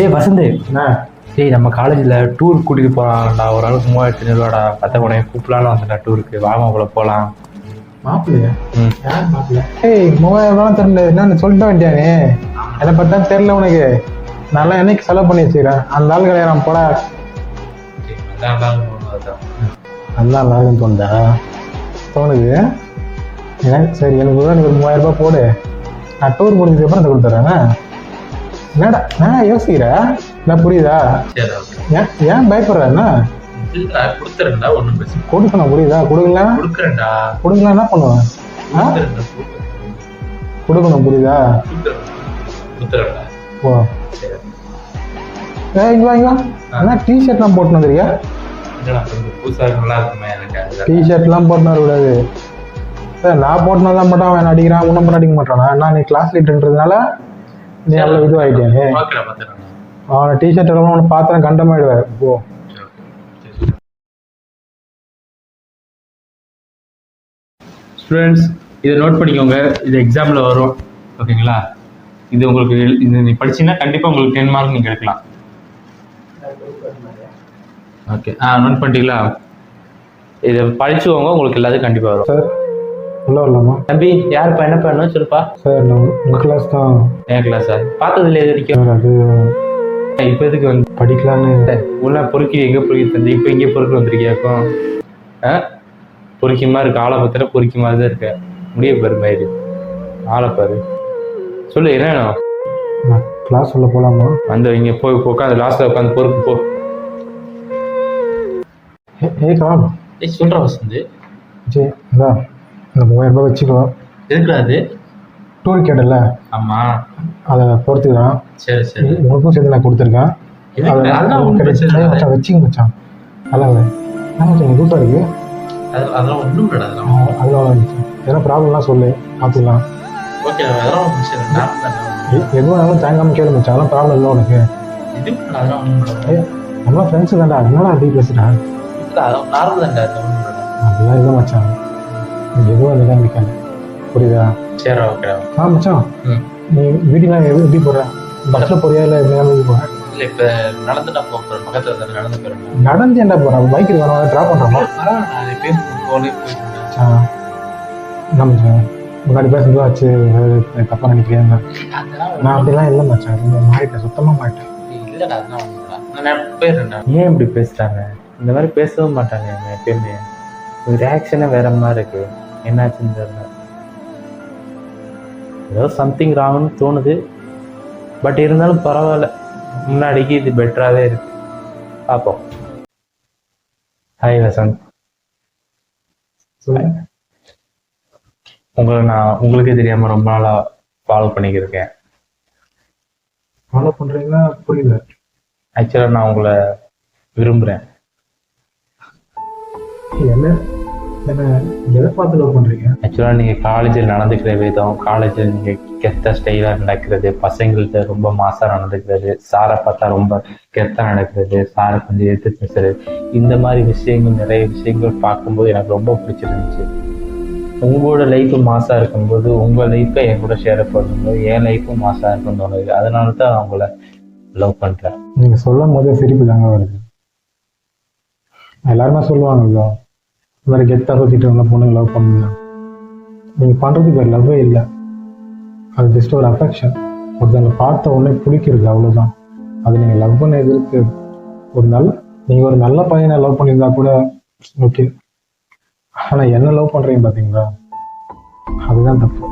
ஏய் வசந்த், என்ன ஏய் நம்ம காலேஜில் டூர் கூட்டிகிட்டு போகலாம்டா. ஒரு ஆளுக்கு 3500 பத்த உடனே கூப்பிடலான்னு வந்துட்டா டூருக்கு. வாமா கூட போகலாம். மாப்பிள்ளையா? ம். யார் மாப்பிள்ளை? ஏய் 3000 தெரியல, என்னன்னு சொல்லிட்டு வேண்டியானே. என்னை பார்த்தா தெரியல உனக்கு. நல்லா என்னைக்கு செலவு பண்ணி வச்சுக்கிறேன். அந்த ஆள் கிடையாது போட. நல்லா இருக்குன்னு தோணுதா? தோணுது. சரி எனக்கு கூட நீ ஒரு 3000 போடு. நான் டூர் முடிஞ்சதுக்கு அப்புறம் அதை கொடுத்துட்றேன். என்னடா நான் யோசிக்கிறேன். என்ன புரியுதா? ஏன் பயப்படுறேன்னா கொடுக்கணும். புரியுதா? கொடுக்கலாம் என்ன பண்ணுவேன்? கொடுக்கணும். புரியுதா? ஓ இங்க வா என்ன டிஷர்ட்லாம் போட்டுன்னு வந்துருக்கியா? டிஷர்ட்லாம் போட்டுன்னு வரக்கூடாது. நான் போட்டுனா தான் மட்டும் அவன் அடிக்கிறான், உன்ன மட்டும் அடிக்க மாட்டானா? நான் நீ கிளாஸ் லீடர்ன்றதுனால நீ அவ்வளோ இதுவாகிட்டேன். அவனை டிஷர்ட் எல்லாம் ஒன்று பார்த்தா கண்டமாயிடுவேன். ஓ ஸ்டூடெண்ட்ஸ், இதை நோட் பண்ணிக்கோங்க. இது எக்ஸாமில் வரும். ஓகேங்களா? இது உங்களுக்கு இது நீ படிச்சீங்கன்னா கண்டிப்பாக உங்களுக்கு 10 மார்க் நீங்கள் எடுக்கலாம். ஓகே, நோட் பண்ணிட்டீங்களா? இதை படிச்சுக்கோங்க, உங்களுக்கு எல்லாத்தையும் கண்டிப்பாக வரும். சார் உள்ள வரலாமா? தம்பி, யாருப்பா என்ன பண்ணணும் சொல்லுப்பா. சார் நான் உங்கள் கிளாஸ் தான். என் கிளாஸா? பார்த்தது இல்லையா இது வரைக்கும்? அது இப்போ எதுக்கு வந்து படிக்கலான்னு உள்ள பொறுக்கி எங்கே பொறுக்கி தந்து இப்போ இங்கே பொறுக்கி வந்திருக்கியாக்கும்? பொறுக்கி மாதிரி இருக்கு. ஆளை பத்திர பொறுக்கி மாதிரி தான் இருக்க. முடிய பாரு மயிறு, ஆளை பாரு. சொல்லு என்ன வேணும்? நான் கிளாஸ் உள்ள போகலாமா? வந்து இங்கே போய் உட்காந்து லாஸ்ட்டில் உட்காந்து பொறுக்கு போ. சொல்கிறா வசந்த். சரி இந்தா இந்த 3000 வச்சுக்கோ. எதுக்குடா அது? டூர் கேட்டல? ஆமாம், அதை பொறுத்துக்கு தான். சரி சரி, உனக்கும் சேர்த்து நான் கொடுத்துருக்கேன். அதை வச்சுங்க மச்சான். நல்லா என்ன மச்சான் நீ கூட்டம் இருக்கு. அதெல்லாம் ஒன்றும் கிடையாது. அதெல்லாம் இருந்துச்சு. எதனா ப்ராப்ளம்லாம் சொல்லு, பார்த்துக்கலாம். ஓகே, அதெல்லாம் எதுவும் வேணாலும் தேங்காமல் கேளு மச்சான். அதெல்லாம் ப்ராப்ளம் இல்லை உனக்கு. நம்மளாம் ஃப்ரெண்ட்ஸு தான்டா. அதனால அப்படி பேசுகிறேன். அப்படிலாம் இல்லை மச்சான். எதுவும் இல்லை நிற்காது. புரியுதா? சரி ஓகே. மச்சான் நீ வீட்டுலாம் எப்படி போடுற? பஸ்ஸில் போறியா இல்லை எப்படி போகிறேன்? இல்லை இப்போ நடந்து நான் போகிறேன். பக்கத்தில் நடந்து போகிறேன். நடந்து என்ன போகிறேன்? பைக்கில் வேணும் ட்ராப் பண்ணுறோமா? என்ன மச்சான் முன்னாடி பேசுறது ஆச்சு, தப்பாக நினைக்கிறேன். நான் அப்படிலாம் இல்லை மச்சான். ரொம்ப மாறிட்டேன், சுத்தமாக மாறிட்டேன். ஏன் இப்படி பேசுகிறாங்க? இந்த மாதிரி பேசவும் மாட்டாங்க எப்பயுமே. ரியாக்ஷனே வேற மாதிரி இருக்கு. என்னாச்சுன்னு தெரியல. ஏதோ சம்திங் ராங்னு தோணுது. பட் இருந்தாலும் பரவாயில்ல, முன்னாடிக்கு இது பெட்டராகவே இருக்கு. பார்ப்போம். ஹாய் வசந்த். நான் உங்களுக்கே தெரியாமல் ரொம்ப நாளாக ஃபாலோ பண்ணிக்கிருக்கேன். ஃபாலோ பண்ணுறீங்களா? புரியல. ஆக்சுவலாக நான் உங்களை விரும்புகிறேன். என்ன என்ன எதை பார்த்து லவ் பண்ணுறீங்க? ஆக்சுவலாக நீங்கள் காலேஜில் நடந்துக்கிற விதம், காலேஜில் நீங்கள் கெத்த ஸ்டைலாக நடக்கிறது, பசங்கள்கிட்ட ரொம்ப மாசாக நடந்துக்கிறது, சாரை பார்த்தா ரொம்ப கெத்தாக நடக்கிறது, சாரை கொஞ்சம் எடுத்து பேசுறது, இந்த மாதிரி விஷயங்கள் நிறைய விஷயங்கள் பார்க்கும்போது எனக்கு ரொம்ப பிடிச்சிருந்துச்சு. உங்களோட லைஃப்பு மாசாக இருக்கும்போது உங்கள் லைஃப்பை என் கூட ஷேர் பண்ணும்போது என் லைஃப்பும் மாசாக இருக்குன்னு தோணுது. அதனால தான் நான் உங்களை லவ் பண்ணுறேன். நீங்கள் சொல்லும் போதே சிரிப்பு தாங்க வருது. எல்லாருமே சொல்லுவாங்கல்ல, இந்த மாதிரி கெத்தாக சுற்றிட்டு வந்த பொண்ணுங்க லவ் பண்ணுங்க. நீங்கள் பண்ணுறதுக்கு ஒரு லவ்வே இல்லை. அது ஜஸ்ட் ஒரு அஃபெக்ஷன். ஒருத்தவங்களை பார்த்த உடனே பிடிக்கிறது, அவ்வளோதான். அது நீங்கள் லவ் பண்ண எதிர்க்கு நீங்கள் ஒரு நல்ல பையனை லவ் பண்ணியிருந்தா கூட ஓகே. ஆனால் என்ன லவ் பண்ணுறீங்க பார்த்தீங்களா, அதுதான் தப்பு.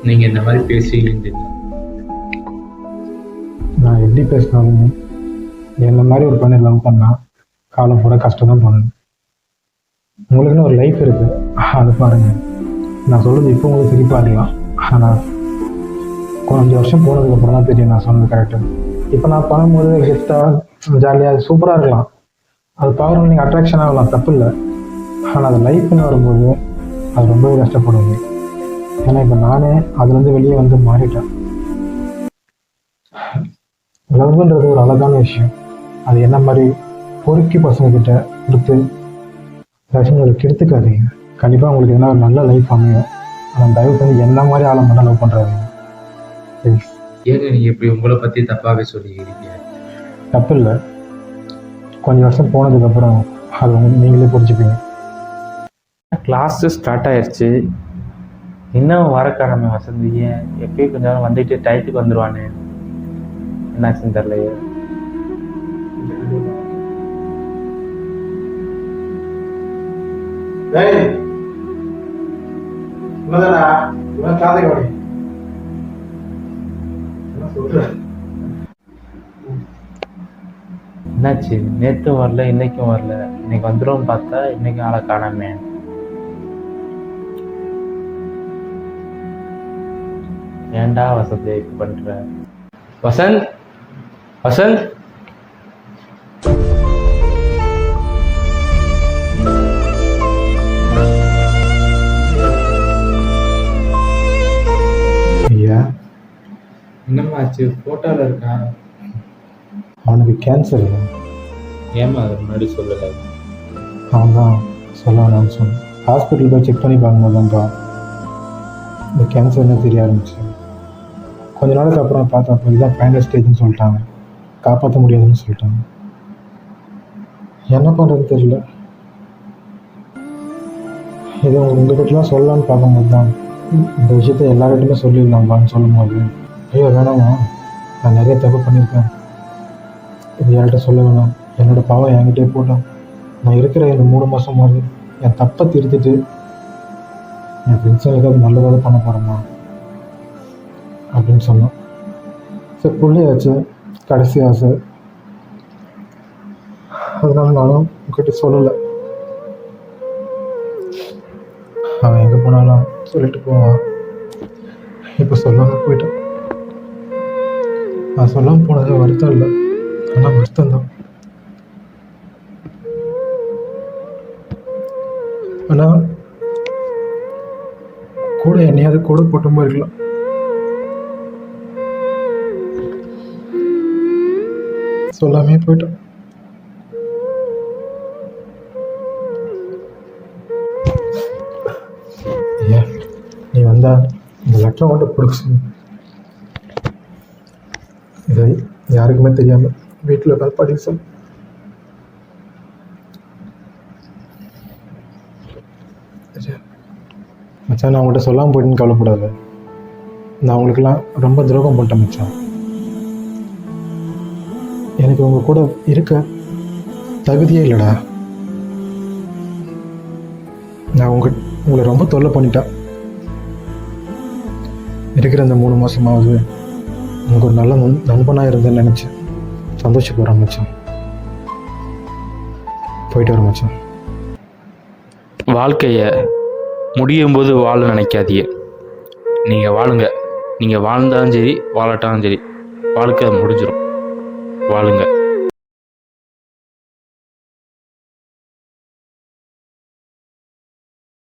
நீங்கள் இந்த மாதிரி பேசுவீங்க. நான் எப்படி பேசினாலும் என்ன மாதிரி ஒரு பையனை லவ் பண்ணால் காலம் பூரா கஷ்டம் தான் பண்ணணும். உங்களுக்குன்னு ஒரு லைஃப் இருக்குது, அது பாருங்க. நான் சொல்கிறது இப்போ உங்களுக்கு சிரிப்பாக இருக்கலாம், ஆனால் கொஞ்சம் வருஷம் போனதுக்கப்புறம் தான் தெரியும் நான் சொன்னது கரெக்டு. இப்போ நான் பண்ணும்போது கெத்தாக ஜாலியாக சூப்பராக இருக்கலாம், அது பார்க்குறவங்க நீங்கள் அட்ராக்ஷன் ஆகலாம், தப்பு இல்லை. ஆனால் அது லைஃப்னு வரும்போது அது ரொம்பவே கஷ்டப்படுவீங்க. ஏன்னா இப்போ நானே அதுலேருந்து வெளியே வந்து மாறிட்டேன். லவ்ன்றது ஒரு அழகான விஷயம். அது என்ன மாதிரி பொறுக்கி பசங்கக்கிட்ட கொடுத்து விஷயங்களை கெடுத்துக்காதீங்க. கண்டிப்பாக உங்களுக்கு என்ன ஒரு நல்ல லைஃப் அமையும். ஆனால் தயவு செஞ்சு என்ன மாதிரி ஆளை மட்டும் லவ் பண்ணுறாதீங்க. ஏங்க நீங்க இப்படி உங்களை பத்தி தப்பாவே சொல்லிக்கிறீங்க? தப்பு இல்லை, கொஞ்சம் வருஷம் போனதுக்கப்புறம் அது நீங்களே புரிஞ்சுப்பீங்க. கிளாஸ் ஸ்டார்ட் ஆயிடுச்சு, இன்னும் வர காணாம வசந்தி. ஏன் எப்பயும் கொஞ்ச நேரம் வந்துட்டு டயத்துக்கு வந்துருவானே, என்னாச்சுன்னு தெரியலையே. என்னாச்சு? நேற்றும் வரல, இன்னைக்கும் வரல. இன்னைக்கு வந்துடும் பார்த்தா இன்னைக்கும் ஆளை காணாமே. ஏன்டா வசந்தி இப்படி பண்ற? வசந்த், வசந்த். ஐயா, என்னம்மா ஆச்சு? போட்டோல இருக்கான். அவனுக்கு கேன்சர். ஏமா அது முன்னாடி சொல்லலை? அவன் தான் சொல்ல வேணாம்னு சொன்னான். ஹாஸ்பிட்டல் போய் செக் பண்ணி பார்க்கும்போது தான்ப்பா இந்த கேன்சர்னு தெரிய ஆரம்பிச்சு. கொஞ்ச நாளுக்கு அப்புறம் பார்த்தப்போ இதுதான் ஃபைனல் ஸ்டேஜ்னு சொல்லிட்டாங்க, காப்பாற்ற முடியாதுன்னு சொல்லிட்டாங்க. என்ன பண்ணுறதுன்னு தெரியல. இதை உங்ககிட்டலாம் சொல்லலான்னு பார்க்கும்போது தான் இந்த விஷயத்த எல்லார்கிட்டையுமே சொல்லிடலாம்ப்பான்னு சொல்லும்போது, ஐயோ வேணாமா, நான் நிறைய தப்பு பண்ணியிருக்கேன், இது யார்கிட்ட சொல்ல வேணாம், என்னோடய பாவம் என்கிட்டே போட்டோம், நான் இருக்கிற இந்த 3 மாதமாவது என் தப்பை திருத்திட்டு என் ஃப்ரெண்ட்ஸுங்களுக்காக நல்லதாக பண்ண போகிறேம்மா அப்படின்னு சொன்னான். சரி பிள்ளையாச்சு, கடைசி ஆசை, அதனால நானும் உங்ககிட்ட சொல்லலை. அவன் எங்கே போனாலும் சொல்லிட்டு போவான். இப்போ சொல்லாமல் போயிட்டான். நான் சொல்லாமல் போனது வருத்தம் இல்லை, ஆனால் வருத்தம்தான். ஆனால் கூட என்னையாவது கூட போட்டு போயிருக்கலாம். சொல்லாமே போயிட்டான். ஏன் நீ வந்தா இந்த லெட்டரை மட்டும் கொடுக்க சொல்லு. இதை யாருக்குமே தெரியாம வீட்டில் உட்காந்து படிக்க சொல்லு. மச்சான், நான் அவங்கள்ட்ட சொல்லாமல் போயிட்டுன்னு கவலைப்படாது. நான் அவங்களுக்கெல்லாம் ரொம்ப துரோகம் பண்ணிட்டேன் மச்சான். எனக்கு உங்க கூட இருக்க தகுதியே இல்லைடா. நான் உங்களை ரொம்ப தொல்லை பண்ணிட்டேன். இருக்கிற அந்த 3 மாதமாவது உங்களுக்கு ஒரு நல்ல நண்பனாக இருந்தேன்னு நினச்சி சந்தோஷப்படுறேன் மச்சான். போயிட்டு வரேன் மச்சான். வாழ்க்கையை முடியும் போது வாழ நினைக்காதீங்க. நீங்கள் வாழுங்க. நீங்கள் வாழ்ந்தாலும் சரி வாழட்டாலும் சரி, வாழ்க்கை முடிஞ்சிடும். வாழுங்க.